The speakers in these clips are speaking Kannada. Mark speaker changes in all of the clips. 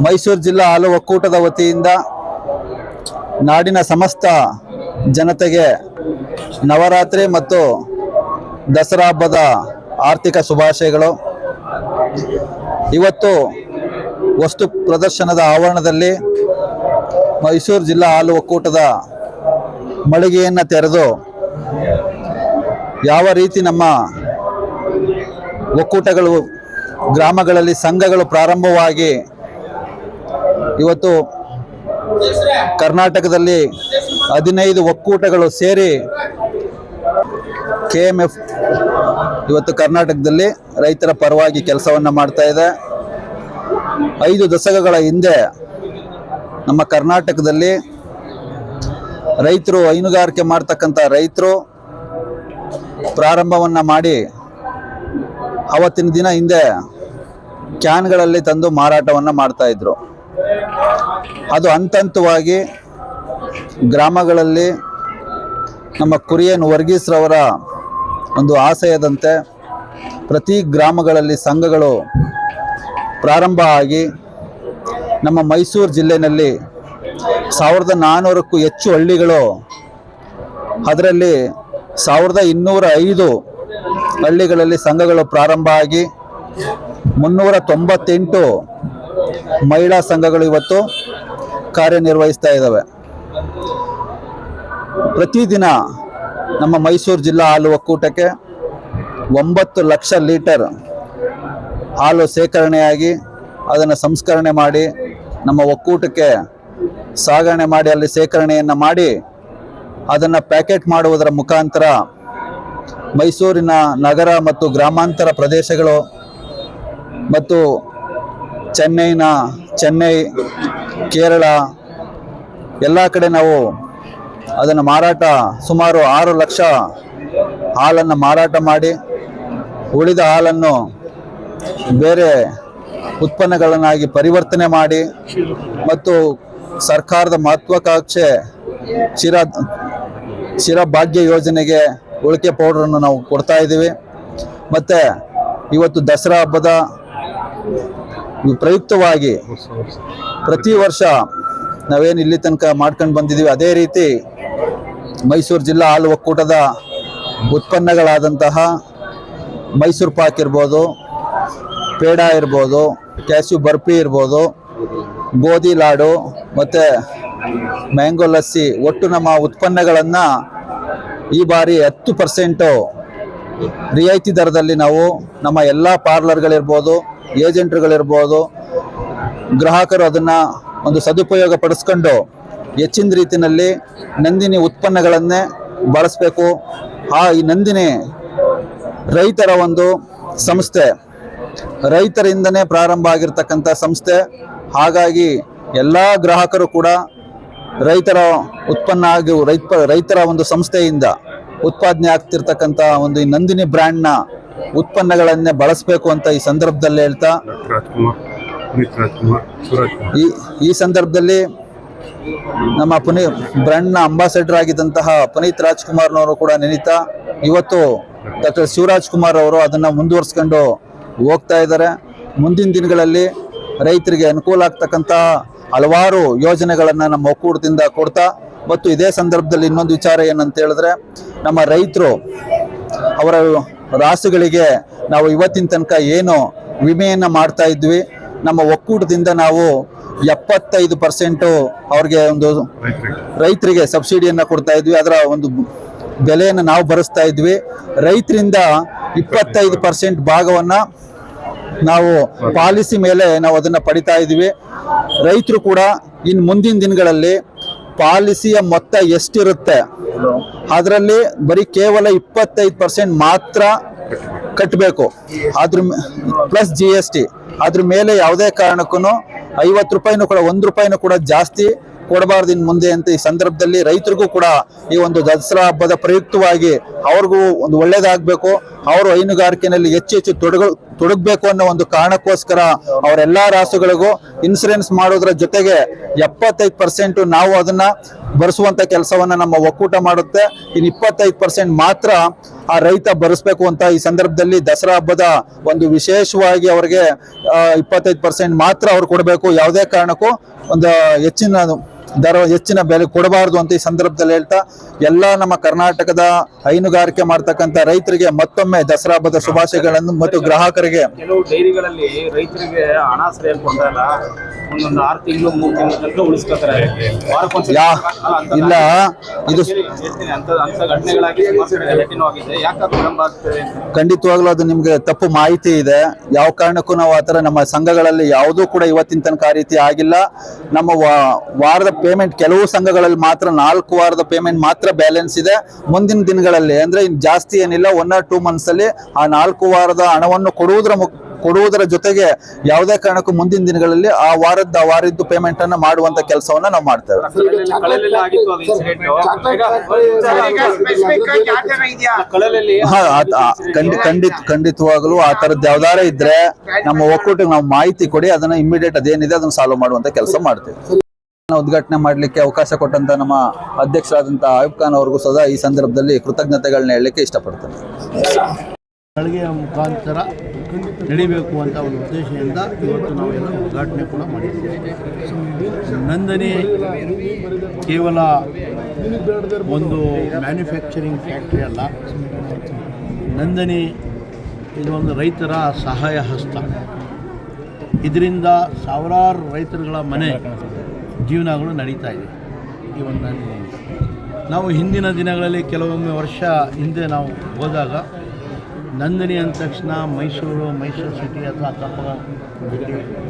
Speaker 1: ಮೈಸೂರು ಜಿಲ್ಲಾ ಹಾಲು ಒಕ್ಕೂಟದ ವತಿಯಿಂದ ನಾಡಿನ ಸಮಸ್ತ ಜನತೆಗೆ ನವರಾತ್ರಿ ಮತ್ತು ದಸರಾ ಹಬ್ಬದ ಆರ್ಥಿಕ ಶುಭಾಶಯಗಳು. ಇವತ್ತು ವಸ್ತು ಪ್ರದರ್ಶನದ ಆವರಣದಲ್ಲಿ ಮೈಸೂರು ಜಿಲ್ಲಾ ಹಾಲು ಒಕ್ಕೂಟದ ಮಳಿಗೆಯನ್ನು ತೆರೆದು ಯಾವ ರೀತಿ ನಮ್ಮ ಒಕ್ಕೂಟಗಳು ಗ್ರಾಮಗಳಲ್ಲಿ ಸಂಘಗಳು ಪ್ರಾರಂಭವಾಗಿ ಇವತ್ತು ಕರ್ನಾಟಕದಲ್ಲಿ 15 ಒಕ್ಕೂಟಗಳು ಸೇರಿ KMF ಇವತ್ತು ಕರ್ನಾಟಕದಲ್ಲಿ ರೈತರ ಪರವಾಗಿ ಕೆಲಸವನ್ನು ಮಾಡ್ತಾ ಇದೆ. 5 ದಶಕಗಳ ಹಿಂದೆ ನಮ್ಮ ಕರ್ನಾಟಕದಲ್ಲಿ ರೈತರು ಹೈನುಗಾರಿಕೆ ಮಾಡ್ತಕ್ಕಂಥ ರೈತರು ಪ್ರಾರಂಭವನ್ನು ಮಾಡಿ ಅವತ್ತಿನ ದಿನ ಹಿಂದೆ ಕ್ಯಾನ್ಗಳಲ್ಲಿ ತಂದು ಮಾರಾಟವನ್ನು ಮಾಡ್ತಾ ಇದ್ರು. ಅದು ಹಂತವಾಗಿ ಗ್ರಾಮಗಳಲ್ಲಿ ನಮ್ಮ ಕುರಿಯನ್ ವರ್ಗೀಸ್ರವರ ಒಂದು ಆಶಯದಂತೆ ಪ್ರತಿ ಗ್ರಾಮಗಳಲ್ಲಿ ಸಂಘಗಳು ಪ್ರಾರಂಭ ಆಗಿ ನಮ್ಮ ಮೈಸೂರು ಜಿಲ್ಲೆಯಲ್ಲಿ 1400ಕ್ಕೂ ಹೆಚ್ಚು ಹಳ್ಳಿಗಳು, ಅದರಲ್ಲಿ 1205 ಹಳ್ಳಿಗಳಲ್ಲಿ ಸಂಘಗಳು ಪ್ರಾರಂಭ ಆಗಿ 398 ಮಹಿಳಾ ಸಂಘಗಳು ಇವತ್ತು ಕಾರ್ಯನಿರ್ವಹಿಸ್ತಾ ಇದ್ದಾವೆ. ಪ್ರತಿದಿನ ನಮ್ಮ ಮೈಸೂರು ಜಿಲ್ಲಾ ಹಾಲು ಒಕ್ಕೂಟಕ್ಕೆ 9 ಲಕ್ಷ ಲೀಟರ್ ಹಾಲು ಸೇಕರಣೆಯಾಗಿ ಅದನ್ನು ಸಂಸ್ಕರಣೆ ಮಾಡಿ ನಮ್ಮ ಒಕ್ಕೂಟಕ್ಕೆ ಸಾಗಣೆ ಮಾಡಿ ಅಲ್ಲಿ ಸೇಕರಣೆಯನ್ನು ಮಾಡಿ ಅದನ್ನು ಪ್ಯಾಕೆಟ್ ಮಾಡುವುದರ ಮುಖಾಂತರ ಮೈಸೂರಿನ ನಗರ ಮತ್ತು ಗ್ರಾಮಾಂತರ ಪ್ರದೇಶಗಳು ಮತ್ತು ಚೆನ್ನೈ, ಕೇರಳ ಎಲ್ಲ ಕಡೆ ನಾವು ಅದನ್ನು ಮಾರಾಟ ಸುಮಾರು 6 ಲಕ್ಷ ಹಾಲನ್ನು ಮಾರಾಟ ಮಾಡಿ ಉಳಿದ ಹಾಲನ್ನು ಬೇರೆ ಉತ್ಪನ್ನಗಳನ್ನಾಗಿ ಪರಿವರ್ತನೆ ಮಾಡಿ ಮತ್ತು ಸರ್ಕಾರದ ಮಹತ್ವಾಕಾಂಕ್ಷೆ ಚಿರಭಾಗ್ಯ ಯೋಜನೆಗೆ ಉಳಿಕೆ ಪೌಡರನ್ನು ನಾವು ಕೊಡ್ತಾ ಇದ್ದೀವಿ. ಮತ್ತು ಇವತ್ತು ದಸರಾ ಹಬ್ಬದ ಪ್ರಯುಕ್ತವಾಗಿ ಪ್ರತಿ ವರ್ಷ ನಾವೇನು ಇಲ್ಲಿ ತನಕ ಮಾಡ್ಕೊಂಡು ಬಂದಿದ್ದೀವಿ ಅದೇ ರೀತಿ ಮೈಸೂರು ಜಿಲ್ಲಾ ಹಾಲು ಒಕ್ಕೂಟದ ಉತ್ಪನ್ನಗಳಾದಂತಹ ಮೈಸೂರು ಪಾಕ್ ಇರ್ಬೋದು, ಪೇಡ ಇರ್ಬೋದು, ಕ್ಯಾಶ್ಯೂ ಬರ್ಫಿ ಇರ್ಬೋದು, ಗೋಧಿ ಲಾಡು ಮತ್ತು ಮ್ಯಾಂಗೋ ಲಸ್ಸಿ, ಒಟ್ಟು ನಮ್ಮ ಉತ್ಪನ್ನಗಳನ್ನು ಈ ಬಾರಿ 10% ರಿಯಾಯಿತಿ ದರದಲ್ಲಿ ನಾವು ನಮ್ಮ ಎಲ್ಲ ಪಾರ್ಲರ್ಗಳಿರ್ಬೋದು, ಏಜೆಂಟ್ರುಗಳಿರ್ಬೋದು, ಗ್ರಾಹಕರು ಅದನ್ನು ಒಂದು ಸದುಪಯೋಗ ಪಡಿಸ್ಕೊಂಡು ಹೆಚ್ಚಿನ ರೀತಿಯಲ್ಲಿ ನಂದಿನಿ ಉತ್ಪನ್ನಗಳನ್ನೇ ಬಳಸಬೇಕು. ಈ ನಂದಿನಿ ರೈತರ ಒಂದು ಸಂಸ್ಥೆ, ರೈತರಿಂದನೇ ಪ್ರಾರಂಭ ಆಗಿರ್ತಕ್ಕಂಥ ಸಂಸ್ಥೆ. ಹಾಗಾಗಿ ಎಲ್ಲ ಗ್ರಾಹಕರು ಕೂಡ ರೈತರ ಉತ್ಪನ್ನ ಆಗಿ ರೈತರ ಒಂದು ಸಂಸ್ಥೆಯಿಂದ ಉತ್ಪಾದನೆ ಆಗ್ತಿರ್ತಕ್ಕಂಥ ಒಂದು ಈ ನಂದಿನಿ ಬ್ರ್ಯಾಂಡ್ನ ಉತ್ಪನ್ನಗಳನ್ನೇ ಬಳಸಬೇಕು ಅಂತ ಈ ಸಂದರ್ಭದಲ್ಲಿ ಹೇಳ್ತಾ, ಈ ಸಂದರ್ಭದಲ್ಲಿ ನಮ್ಮ ಬ್ರ್ಯಾಂಡ್ನ ಅಂಬಾಸಡರ್ ಆಗಿದ್ದಂತಹ ಪುನೀತ್ ರಾಜ್ಕುಮಾರ್ನವರು ಕೂಡ ನೆನೀತಾ ಇವತ್ತು ಡಾಕ್ಟರ್ ಶಿವರಾಜ್ ಕುಮಾರ್ ಅವರು ಅದನ್ನು ಮುಂದುವರಿಸ್ಕೊಂಡು ಹೋಗ್ತಾ ಇದ್ದಾರೆ. ಮುಂದಿನ ದಿನಗಳಲ್ಲಿ ರೈತರಿಗೆ ಅನುಕೂಲ ಆಗ್ತಕ್ಕಂಥ ಹಲವಾರು ಯೋಜನೆಗಳನ್ನು ನಮ್ಮ ಒಕ್ಕೂಟದಿಂದ ಕೊಡ್ತಾ, ಮತ್ತು ಇದೇ ಸಂದರ್ಭದಲ್ಲಿ ಇನ್ನೊಂದು ವಿಚಾರ ಏನಂತ ಹೇಳಿದ್ರೆ, ನಮ್ಮ ರೈತರು ಅವರ ರಾಸುಗಳಿಗೆ ನಾವು ಇವತ್ತಿನ ತನಕ ಏನು ವಿಮೆಯನ್ನು ಮಾಡ್ತಾ ಇದ್ವಿ, ನಮ್ಮ ಒಕ್ಕೂಟದಿಂದ ನಾವು 75% ಅವ್ರಿಗೆ ಒಂದು ರೈತರಿಗೆ ಸಬ್ಸಿಡಿಯನ್ನು ಕೊಡ್ತಾ ಇದ್ವಿ. ಅದರ ಒಂದು ಬೆಲೆಯನ್ನು ನಾವು ಭರಿಸ್ತಾ ಇದ್ವಿ. ರೈತರಿಂದ 25% ಭಾಗವನ್ನು ನಾವು ಪಾಲಿಸಿ ಮೇಲೆ ನಾವು ಅದನ್ನು ಪಡಿತಾ ಇದ್ವಿ. ರೈತರು ಕೂಡ ಇನ್ನು ಮುಂದಿನ ದಿನಗಳಲ್ಲಿ ಪಾಲಿಸಿಯ ಮೊತ್ತ ಎಷ್ಟಿರುತ್ತೆ ಅದರಲ್ಲಿ ಬರೀ ಕೇವಲ 25% ಮಾತ್ರ ಕಟ್ಟಬೇಕು. ಅದ್ರ ಪ್ಲಸ್ GST. ಅದ್ರ ಮೇಲೆ ಯಾವುದೇ ಕಾರಣಕ್ಕೂ 50 ರೂಪಾಯಿನೂ ಕೂಡ 1 ರೂಪಾಯಿನೂ ಕೂಡ ಜಾಸ್ತಿ ಕೊಡಬಾರ್ದು ಇನ್ ಮುಂದೆ ಅಂತ ಈ ಸಂದರ್ಭದಲ್ಲಿ ರೈತರಿಗೂ ಕೂಡ ಈ ಒಂದು ದಸರಾ ಹಬ್ಬದ ಪ್ರಯುಕ್ತವಾಗಿ ಅವ್ರಿಗೂ ಒಂದು ಒಳ್ಳೇದಾಗಬೇಕು, ಅವರು ಹೈನುಗಾರಿಕೆಯಲ್ಲಿ ಹೆಚ್ಚು ತೊಡಗಬೇಕು ಅನ್ನೋ ಒಂದು ಕಾರಣಕ್ಕೋಸ್ಕರ ಅವರೆಲ್ಲಾ ರಾಸುಗಳಿಗೂ ಇನ್ಸೂರೆನ್ಸ್ ಮಾಡೋದ್ರ ಜೊತೆಗೆ 75% ನಾವು ಅದನ್ನ ಭರಿಸುವಂತ ಕೆಲಸವನ್ನ ನಮ್ಮ ಒಕ್ಕೂಟ ಮಾಡುತ್ತೆ. ಇನ್ನು 25% ಮಾತ್ರ ಆ ರೈತ ಭರಿಸ್ಬೇಕು ಅಂತ ಈ ಸಂದರ್ಭದಲ್ಲಿ ದಸರಾ ಹಬ್ಬದ ಒಂದು ವಿಶೇಷವಾಗಿ ಅವ್ರಿಗೆ 25% ಮಾತ್ರ ಅವ್ರು ಕೊಡಬೇಕು. ಯಾವುದೇ ಕಾರಣಕ್ಕೂ ಒಂದು ಹೆಚ್ಚಿನ ಬೆಲೆ ಕೊಡಬಾರದು ಅಂತ ಈ ಸಂದರ್ಭದಲ್ಲಿ ಹೇಳ್ತಾ ಎಲ್ಲ ನಮ್ಮ ಕರ್ನಾಟಕದ ಹೈನುಗಾರಿಕೆ ಮಾಡ್ತಕ್ಕಂಥ ರೈತರಿಗೆ ಮತ್ತೊಮ್ಮೆ ದಸರಾ ಹಬ್ಬದ ಶುಭಾಶಯಗಳನ್ನು ಮತ್ತು ಗ್ರಾಹಕರಿಗೆ.
Speaker 2: ಕೆಲವು ಡೈರಿಗಳಲ್ಲಿ ರೈತರಿಗೆ ಹಣ ಸರಿಯಾಗಿ ಕೊಡ್ತಾರಲ್ಲ, ಒಂದೊಂದು 6 ತಿಂಗಳು 3 ತಿಂಗಳ ತನಕ ಉಳಿಸ್ಕೊತಾರೆ.
Speaker 1: ಇಲ್ಲ, ಇದು
Speaker 2: ಘಟನೆಗಳಾಗಿ ವಿಳಂಬ ಆಗ್ತದೆ.
Speaker 1: ಖಂಡಿತವಾಗ್ಲೂ ಅದು ನಿಮ್ಗೆ ತಪ್ಪು ಮಾಹಿತಿ ಇದೆ. ಯಾವ ಕಾರಣಕ್ಕೂ ನಾವು ಆತರ ನಮ್ಮ ಸಂಘಗಳಲ್ಲಿ ಯಾವುದೂ ಕೂಡ ಇವತ್ತಿನ ತನಕ ಆ ರೀತಿ ಆಗಿಲ್ಲ. ನಮ್ಮ ವಾರದ ಪೇಮೆಂಟ್ ಕೆಲವು ಸಂಘಗಳಲ್ಲಿ ಮಾತ್ರ 4 ವಾರದ ಪೇಮೆಂಟ್ ಮಾತ್ರ ಬ್ಯಾಲೆನ್ಸ್ ಇದೆ. ಮುಂದಿನ ದಿನಗಳಲ್ಲಿ ಅಂದ್ರೆ ಜಾಸ್ತಿ ಏನಿಲ್ಲ, 1 or 2 months ಅಲ್ಲಿ ಆ 4 ವಾರದ ಹಣವನ್ನು ಕೊಡುವುದರ ಜೊತೆಗೆ ಯಾವುದೇ ಕಾರಣಕ್ಕೂ ಮುಂದಿನ ದಿನಗಳಲ್ಲಿ ಆ ವಾರದ್ದು ಪೇಮೆಂಟ್ ಅನ್ನ ಮಾಡುವಂತ ಕೆಲಸವನ್ನ ನಾವು ಮಾಡ್ತೇವೆ. ಖಂಡಿತವಾಗಲೂ ಆ ತರದ್ದು ಯಾವ್ದಾರ ಇದ್ರೆ ನಮ್ಮ ಒಕ್ಕೂಟಕ್ಕೆ ನಾವು ಮಾಹಿತಿ ಕೊಡಿ, ಅದನ್ನ ಇಮಿಡಿಯೇಟ್ ಅದೇನಿದೆ ಅದನ್ನ ಸಾಲ್ವ್ ಮಾಡುವಂತ ಕೆಲಸ ಮಾಡ್ತೇವೆ. ಉದ್ಘಾಟನೆ ಮಾಡಲಿಕ್ಕೆ ಅವಕಾಶ ಕೊಟ್ಟಂತ ನಮ್ಮ ಅಧ್ಯಕ್ಷರಾದಂತ ಆಯುಬ್ ಖಾನ್ ಅವ್ರಿಗೂ ಸದಾ ಈ ಸಂದರ್ಭದಲ್ಲಿ ಕೃತಜ್ಞತೆಗಳನ್ನ ಹೇಳಲಿಕ್ಕೆ ಇಷ್ಟಪಡ್ತೇನೆ.
Speaker 3: ಗಳಿಗೆಯ ಮುಖಾಂತರ ನಡಿಬೇಕು ಅಂತ ಒಂದು ಉದ್ದೇಶದಿಂದ ಇವತ್ತು ನಾವೆಲ್ಲ ಉದ್ಘಾಟನೆ ಕೂಡ ಮಾಡಿದ್ದೇವೆ. ನಂದಿನಿ ಕೇವಲ ಒಂದು ಮ್ಯಾನುಫ್ಯಾಕ್ಚರಿಂಗ್ ಫ್ಯಾಕ್ಟ್ರಿ ಅಲ್ಲ, ನಂದಿನಿ ಇದು ಒಂದು ರೈತರ ಸಹಾಯ ಹಸ್ತ. ಇದರಿಂದ ಸಾವಿರಾರು ರೈತರುಗಳ ಮನೆ ಜೀವನಗಳು ನಡೀತಾ ಇದೆ ಈ ಒಂದು ನಂದಿನಿಯಿಂದ. ನಾವು ಹಿಂದಿನ ದಿನಗಳಲ್ಲಿ ಕೆಲವೊಮ್ಮೆ ವರ್ಷ ಹಿಂದೆ ನಾವು ಹೋದಾಗ ನಂದಿನಿ ಅಂದ ತಕ್ಷಣ ಮೈಸೂರು ಸಿಟಿ ಅಥವಾ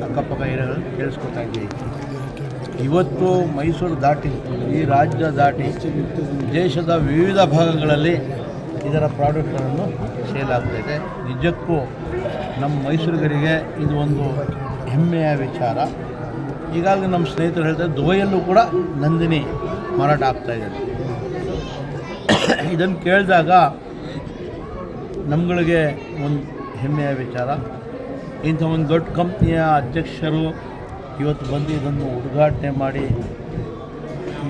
Speaker 3: ಅಕ್ಕಪಕ್ಕ ಏರಿಯಾಗಳು ಕೇಳಿಸ್ಕೊತಾ ಇದ್ದೀವಿ. ಇವತ್ತು ಮೈಸೂರು ದಾಟಿ ಈ ರಾಜ್ಯ ದಾಟಿ ದೇಶದ ವಿವಿಧ ಭಾಗಗಳಲ್ಲಿ ಇದರ ಪ್ರಾಡಕ್ಟ್ಗಳನ್ನು ಸೇಲ್ ಆಗ್ತಾಯಿದೆ. ನಿಜಕ್ಕೂ ನಮ್ಮ ಮೈಸೂರಿಗರಿಗೆ ಇದು ಒಂದು ಹೆಮ್ಮೆಯ ವಿಚಾರ. ಈಗಾಗಲೇ ನಮ್ಮ ಸ್ನೇಹಿತರು ಹೇಳ್ತಾರೆ ದುಬೈಯಲ್ಲೂ ಕೂಡ ನಂದಿನಿ ಮಾರಾಟ ಆಗ್ತಾಯಿದೆ. ಇದನ್ನು ಕೇಳಿದಾಗ ನಮ್ಗಳಿಗೆ ಒಂದು ಹೆಮ್ಮೆಯ ವಿಚಾರ. ಇಂಥ ಒಂದು ದೊಡ್ಡ ಕಂಪ್ನಿಯ ಅಧ್ಯಕ್ಷರು ಇವತ್ತು ಬಂದು ಇದನ್ನು ಉದ್ಘಾಟನೆ ಮಾಡಿ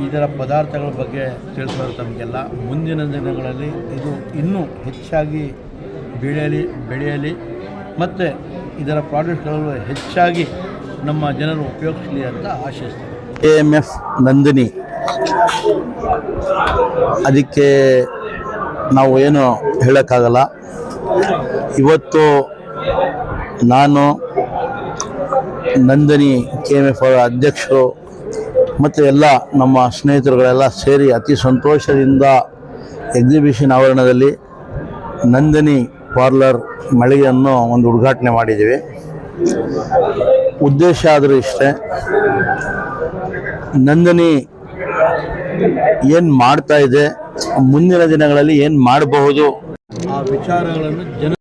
Speaker 3: ಇದರ ಪದಾರ್ಥಗಳ ಬಗ್ಗೆ ತಿಳಿಸೋರು ತಮಗೆಲ್ಲ. ಮುಂದಿನ ದಿನಗಳಲ್ಲಿ ಇದು ಇನ್ನೂ ಹೆಚ್ಚಾಗಿ ಬೆಳೆಯಲಿ ಮತ್ತು ಇದರ ಪ್ರಾಡಕ್ಟ್ಗಳು ಹೆಚ್ಚಾಗಿ ನಮ್ಮ ಜನರು ಉಪಯೋಗಿಸಲಿ ಅಂತ ಆಶಿಸ್ತಾರೆ.
Speaker 4: AMF ನಂದಿನಿ ಅದಕ್ಕೆ ನಾವು ಏನು ಹೇಳೋಕ್ಕಾಗಲ್ಲ. ಇವತ್ತು ನಾನು ನಂದಿನಿ KMF ಅಧ್ಯಕ್ಷರು ಮತ್ತು ಎಲ್ಲ ನಮ್ಮ ಸ್ನೇಹಿತರುಗಳೆಲ್ಲ ಸೇರಿ ಅತಿ ಸಂತೋಷದಿಂದ ಎಕ್ಸಿಬಿಷನ್ ಆವರಣದಲ್ಲಿ ನಂದಿನಿ ಪಾರ್ಲರ್ ಮಳಿಗೆಯನ್ನು ಒಂದು ಉದ್ಘಾಟನೆ ಮಾಡಿದ್ದೀವಿ. ಉದ್ದೇಶ ಆದರೂ ಇಷ್ಟೇ, ನಂದಿನಿ ಏನು ಮಾಡ್ತಾ ಇದೆ, ಮುಂದಿನ ದಿನಗಳಲ್ಲಿ ಏನು ಮಾಡಬಹುದು
Speaker 3: ಆ ವಿಚಾರಗಳನ್ನು